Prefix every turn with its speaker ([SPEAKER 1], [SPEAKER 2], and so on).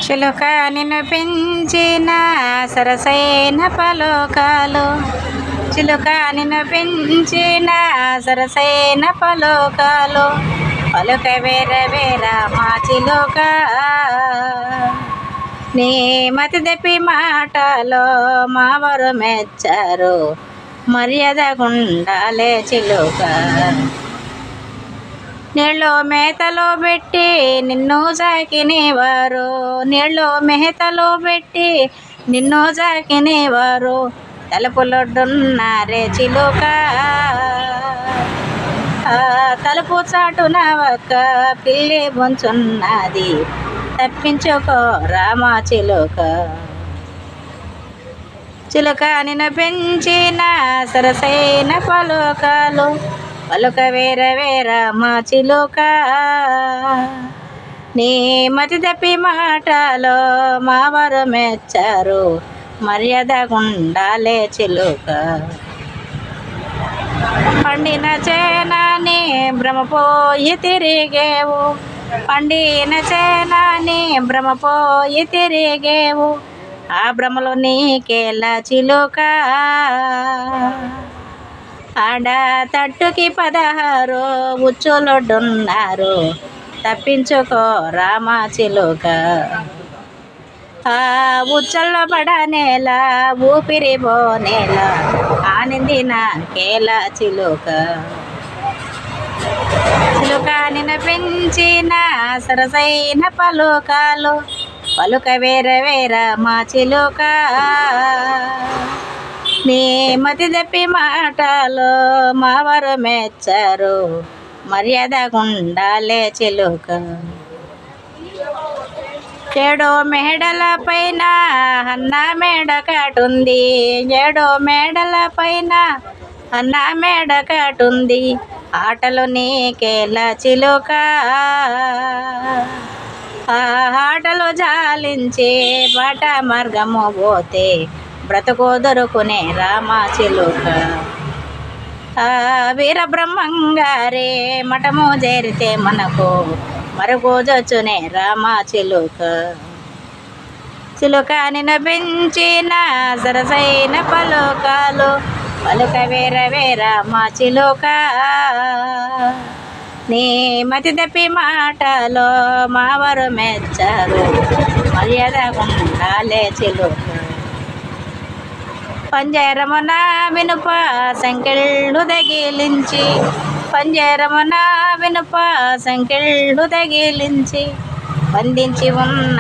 [SPEAKER 1] చిలుక నిన్ను పెంచిన సరసైన పలోకాలు, చిలుక నిన్ను పెంచిన సరసైన పలోకాలు, పలుక వేర వేర మా చిలుక. నీ మతి దప్పి మాటలో మావరు మెచ్చారు, మర్యాద గుండాలే చిలుక. నీళ్ళు మేతలో పెట్టి నిన్ను సాకినేవారు, నీళ్ళు మేతలో పెట్టి నిన్ను సాకినేవారు, తలుపులొడ్డున్నారే చిలుక. తలుపు చాటున ఒక్క పిల్లి బొంచున్నది, తప్పించుకో రామా చిలుక. చిలుక నిన్ను పెంచిన సరసైన పలుకాలు, పలుక వేర వేర మా చిలుక. నీ మతి తప్పి మాటలో మావరు మెచ్చారు, మర్యాద గుండాలే చిలుక. పండిన చేనాని భ్రమపోయి తిరిగేవు, పండిన చేనాని భ్రమపోయి తిరిగేవు, ఆ భ్రమలో నీకేలా చిలుక. ఆడ తట్టుకి 16 ఉచ్చులొడ్డున్నారు, తప్పించుకో రామా చిలుక. ఆ ఉచ్చల్లో పడనేలా ఊపిరి పోనేలా, ఆనింది నాకేలా చిలుక. చిలుక నిన్ను పెంచిన సరసైన పలుకాలు, పలుక వేర వేర మా చిలుక. నీ మతి తప్పి మాటలో మావరు మెచ్చారు, మర్యాద గుండాలే చిలుక. 7 మేడల పైన అన్న మేడ కాటుంది, 7 మేడల పైన అన్న మేడ కాటుంది, ఆటలు నీకేలా చిలుక. ఆ ఆటలు జాలించి బాట మార్గము పోతే, బ్రతుకు దొరుకునే రామా చిలుక. వీరబ్రహ్మంగారే మఠము చేరితే మనకు మరుగుజొచ్చునే రామా చిలుక. చిలుక నిన్ను పెంచిన సరసైన పలుకాలు, పలుక వేర వేర మా చిలుక. నీ మతి తప్పి మాటలో మావరు మెచ్చారు, మర్యాద గుండాలే చిలుక. పంజరమున వినుప సంకెళ్ళు తగిలించి, పంజరమున వినుప సంకెళ్ళు తగిలించి బంధించి ఉన్న